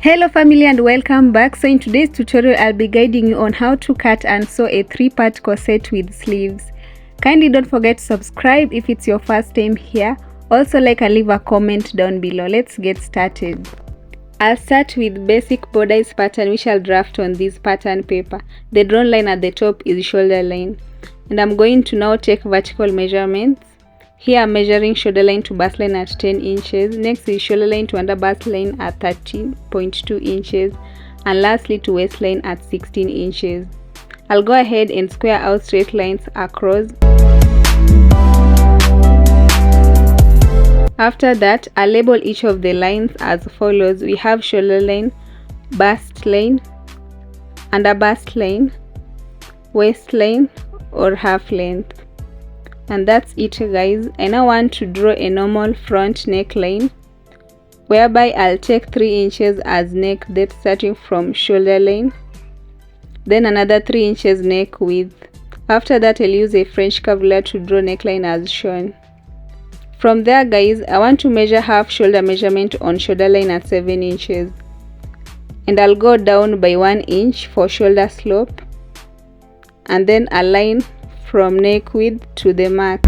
Hello family and welcome back. So in today's tutorial I'll be guiding you on how to cut and sew a 3-part corset with sleeves. Kindly don't forget to subscribe if it's your first time here. Also like and leave a comment down below. Let's get started. I'll start with basic bodice pattern which I'll draft on this pattern paper. The drawn line at the top is shoulder line. And I'm going to now take vertical measurements. Here I'm measuring shoulder line to bust line at 10 inches. Next is shoulder line to under bust line at 13.2 inches. And lastly to waistline at 16 inches. I'll go ahead and square out straight lines across. After that, I'll label each of the lines as follows. We have shoulder line, bust line, under bust line, waistline or half length. And that's it guys. I now want to draw a normal front neckline whereby I'll take 3 inches as neck depth starting from shoulder line, then another 3 inches neck width. After that I'll use a French curve ruler to draw neckline as shown. From there guys, I want to measure half shoulder measurement on shoulder line at 7 inches. And I'll go down by 1 inch for shoulder slope and then align from neck width to the mark.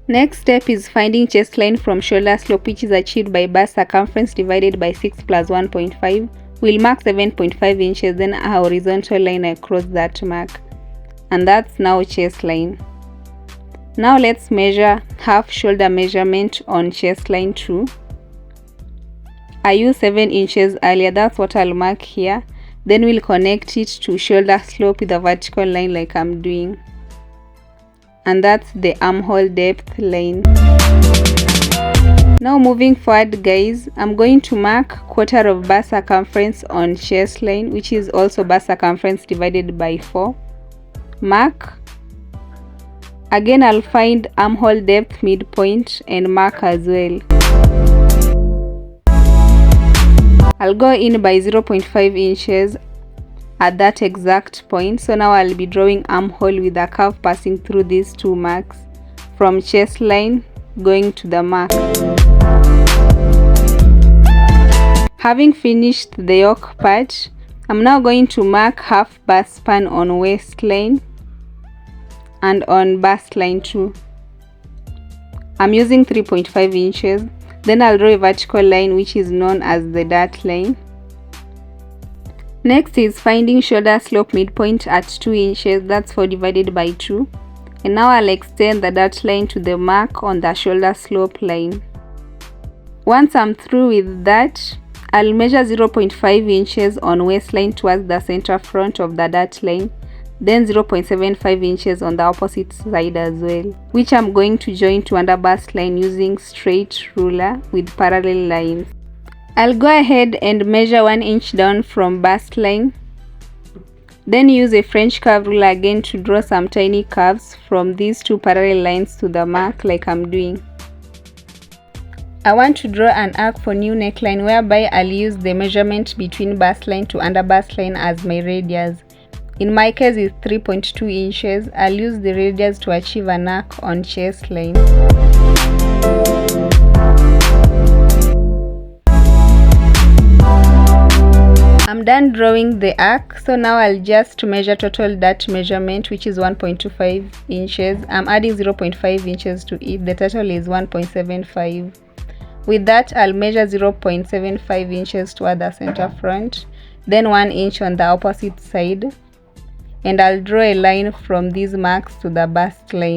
Next step is finding chest line from shoulder slope, which is achieved by bust circumference divided by 6 plus 1.5. We'll mark 7.5 inches, then a horizontal line across that mark. And that's now chest line. Now let's measure half shoulder measurement on chest line too. I used 7 inches earlier, that's what I'll mark here. Then we'll connect it to shoulder slope with a vertical line like I'm doing. And that's the armhole depth line. Now moving forward guys, I'm going to mark quarter of bust circumference on chest line, which is also bust circumference divided by 4. Mark. Again I'll find armhole depth midpoint and mark as well. I'll go in by 0.5 inches at that exact point. So now I'll be drawing armhole with a curve passing through these 2 marks from chest line going to the mark. Having finished the yoke part, I'm now going to mark half bust span on waistline and on bust line too. I'm using 3.5 inches. Then I'll draw a vertical line which is known as the dart line. Next is finding shoulder slope midpoint at 2 inches, that's 4 divided by 2. And now I'll extend the dart line to the mark on the shoulder slope line. Once I'm through with that, I'll measure 0.5 inches on waistline towards the center front of the dart line. Then 0.75 inches on the opposite side as well, which I'm going to join to under bust line using straight ruler with parallel lines. I'll go ahead and measure 1 inch down from bust line. Then use a French curve ruler again to draw some tiny curves from these 2 parallel lines to the mark like I'm doing. I want to draw an arc for new neckline whereby I'll use the measurement between bust line to under bust line as my radius. In my case it's 3.2 inches. I'll use the radius to achieve an arc on chest line. I'm done drawing the arc, so now I'll just measure total dart measurement, which is 1.25 inches. I'm adding 0.5 inches to it. The total is 1.75. With that I'll measure 0.75 inches toward the center front, then 1 inch on the opposite side. And I'll draw a line from these marks to the bust line.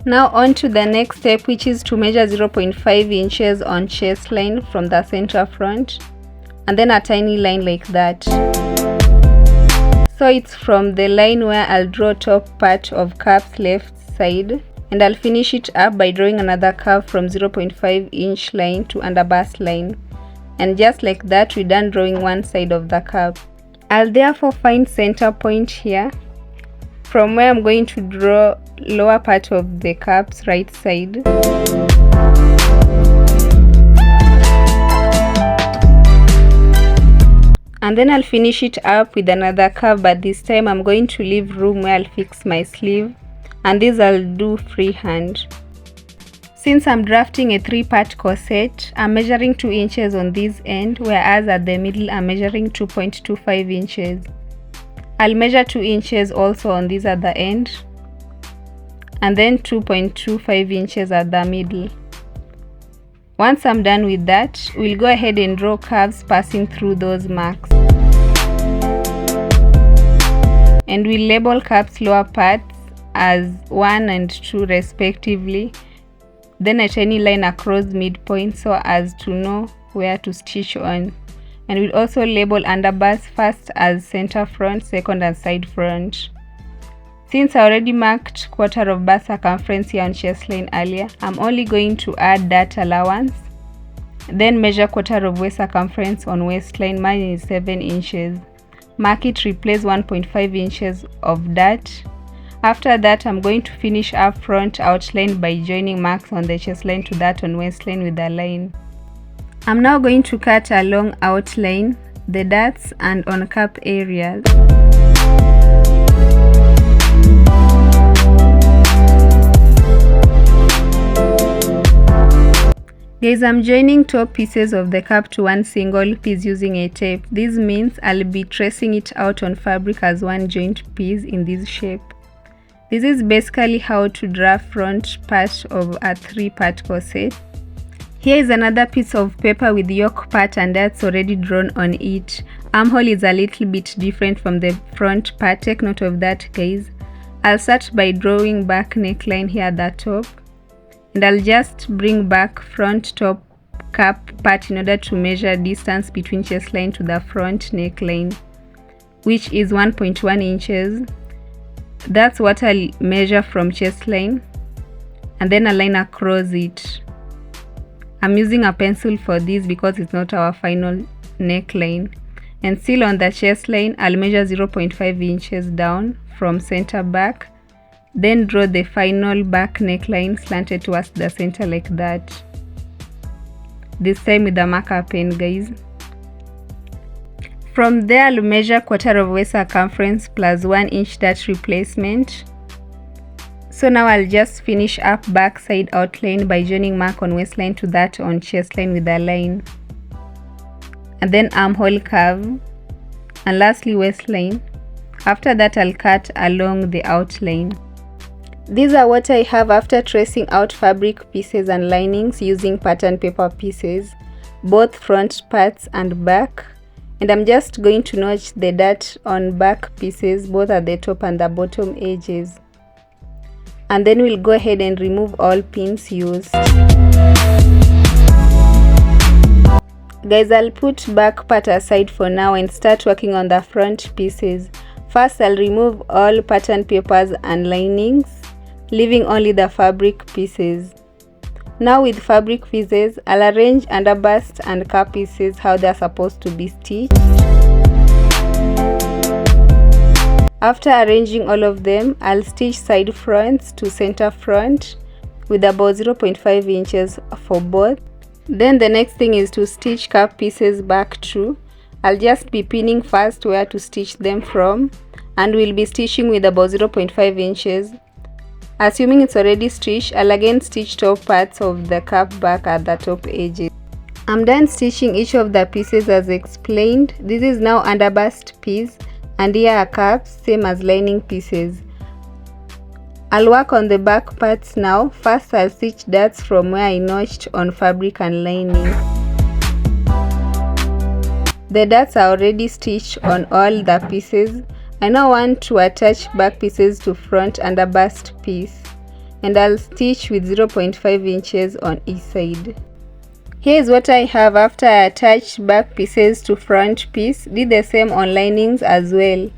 Now on to the next step, which is to measure 0.5 inches on chest line from the center front and then a tiny line like that. So it's from the line where I'll draw top part of cuff's left side, and I'll finish it up by drawing another curve from 0.5 inch line to under bust line. And just like that, we're done drawing one side of the curve. I'll therefore find center point here, from where I'm going to draw lower part of the cuff's right side. And then I'll finish it up with another curve, but this time I'm going to leave room where I'll fix my sleeve, and this I'll do freehand. Since I'm drafting a 3-part corset, I'm measuring 2 inches on this end, whereas at the middle I'm measuring 2.25 inches. I'll measure 2 inches also on this at the end, and then 2.25 inches at the middle. Once I'm done with that, we'll go ahead and draw curves passing through those marks. And we'll label cups lower parts as 1 and 2 respectively. Then a tiny line across midpoint so as to know where to stitch on. And we'll also label underbars first as center front, second and side front. Since I already marked quarter of bar circumference here on chest line earlier, I'm only going to add that allowance. Then measure quarter of waist circumference on waistline. Mine is 7 inches. Mark it, replace 1.5 inches of that. After that, I'm going to finish up front outline by joining marks on the chest line to that on waistline with a line. I'm now going to cut along outline, the darts and on cup areas. Guys, I'm joining top pieces of the cup to one single piece using a tape. This means I'll be tracing it out on fabric as one joint piece in this shape. This is basically how to draft front part of a 3-part corset. Here is another piece of paper with yoke part and that's already drawn on it. Armhole is a little bit different from the front part, take note of that guys. I'll start by drawing back neckline here at the top. And I'll just bring back front top cup part in order to measure distance between chest line to the front neckline, which is 1.1 inches. That's what I'll measure from chest line and then a line across it. I'm using a pencil for this because it's not our final neckline. And still on the chest line, I'll measure 0.5 inches down from center back. Then draw the final back neckline slanted towards the center like that. This time with the marker pen guys. From there I'll measure quarter of waist circumference plus 1 inch dart replacement. So now I'll just finish up back side outline by joining mark on waistline to that on chest line with a line. And then armhole curve. And lastly waistline. After that I'll cut along the outline. These are what I have after tracing out fabric pieces and linings using pattern paper pieces, both front parts and back. And I'm just going to notch the dart on back pieces both at the top and the bottom edges. And then we'll go ahead and remove all pins used. Guys, I'll put back part aside for now and start working on the front pieces. First, I'll remove all pattern papers and linings, leaving only the fabric pieces. Now with fabric pieces, I'll arrange underbust and cup pieces how they're supposed to be stitched. After arranging all of them, I'll stitch side fronts to center front with about 0.5 inches for both. Then the next thing is to stitch cup pieces back through. I'll just be pinning first where to stitch them from, and we'll be stitching with about 0.5 inches. Assuming it's already stitched, I'll again stitch top parts of the cup back at the top edges. I'm done stitching each of the pieces as explained. This is now underbust piece and here are cups, same as lining pieces. I'll work on the back parts now. First I'll stitch darts from where I notched on fabric and lining. The darts are already stitched on all the pieces. I now want to attach back pieces to front underbust piece, and I'll stitch with 0.5 inches on each side. Here's what I have after I attached back pieces to front piece. Did the same on linings as well.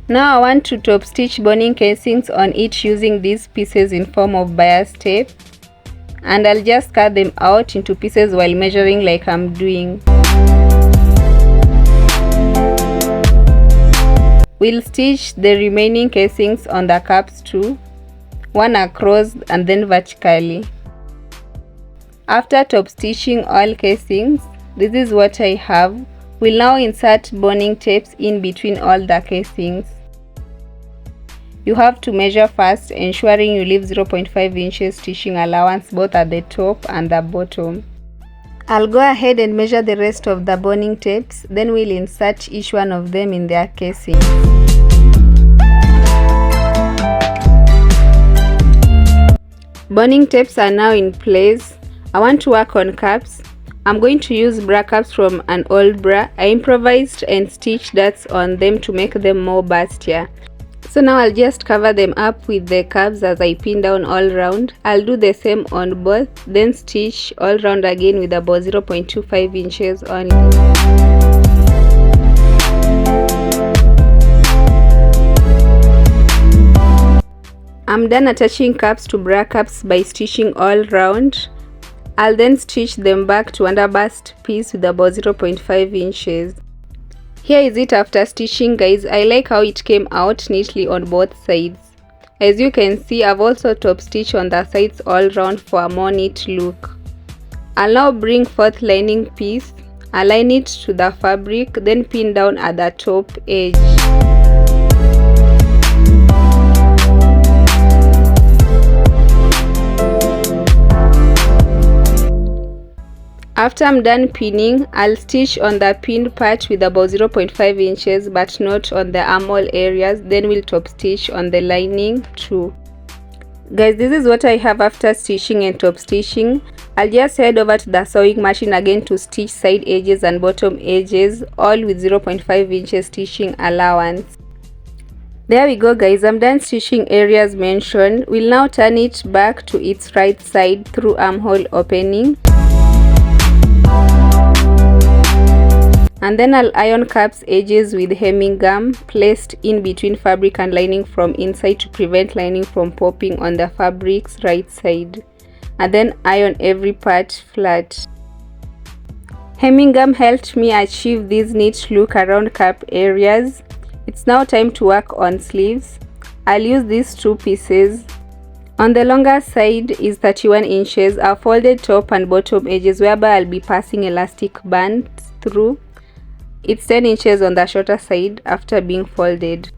Now I want to top stitch boning casings on each using these pieces in form of bias tape, and I'll just cut them out into pieces while measuring like I'm doing. We'll stitch the remaining casings on the cups too, one across and then vertically. After top stitching all casings, this is what I have. We'll now insert boning tapes in between all the casings. You have to measure first, ensuring you leave 0.5 inches stitching allowance both at the top and the bottom. I'll go ahead and measure the rest of the boning tapes, then we'll insert each one of them in their casing. Boning tapes are now in place. I want to work on caps. I'm going to use bra caps from an old bra. I improvised and stitched dots on them to make them more bustier. So now I'll just cover them up with the caps as I pin down all round. I'll do the same on both, then stitch all round again with about 0.25 inches only. I'm done attaching caps to bra caps by stitching all round. I'll then stitch them back to underbust piece with about 0.5 inches. Here is it after stitching, guys. I like how it came out neatly on both sides. As you can see, I've also top stitched on the sides all round for a more neat look. I'll now bring forth lining piece, align it to the fabric, then pin down at the top edge. After I'm done pinning, I'll stitch on the pinned part with about 0.5 inches but not on the armhole areas, then we'll top stitch on the lining too. Guys, this is what I have after stitching and top stitching. I'll just head over to the sewing machine again to stitch side edges and bottom edges, all with 0.5 inches stitching allowance. There we go, guys. I'm done stitching areas mentioned. We'll now turn it back to its right side through armhole opening. And then I'll iron caps edges with hemming gum placed in between fabric and lining from inside to prevent lining from popping on the fabric's right side, and then iron every part flat. Hemming gum helped me achieve this neat look around cap areas. It's now time to work on sleeves. I'll use these two pieces. On the longer side is 31 inches, a folded top and bottom edges whereby I'll be passing elastic bands through. It's 10 inches on the shorter side after being folded.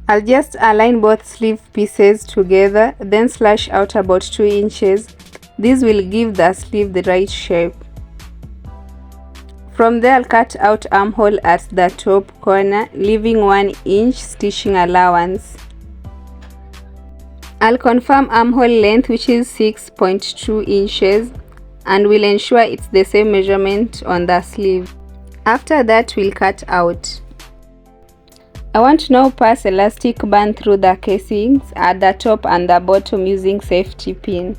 I'll just align both sleeve pieces together, then slash out about 2 inches. This will give the sleeve the right shape. From there, I'll cut out armhole at the top corner, leaving 1 inch stitching allowance. I'll confirm armhole length, which is 6.2 inches, and will ensure it's the same measurement on the sleeve. After that, we'll cut out. I want to now pass elastic band through the casings at the top and the bottom using safety pin.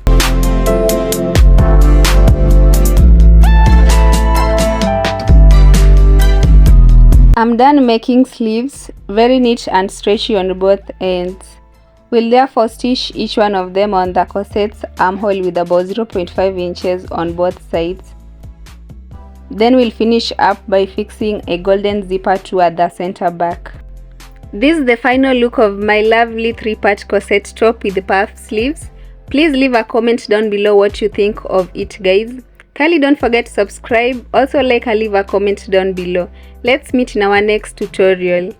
I'm done making sleeves, very neat and stretchy on both ends. We'll therefore stitch each one of them on the corset's armhole with about 0.5 inches on both sides. Then we'll finish up by fixing a golden zipper to at the center back. This is the final look of my lovely 3-part corset top with puff sleeves. Please leave a comment down below what you think of it, guys. Kindly don't forget to subscribe. Also like and leave a comment down below. Let's meet in our next tutorial.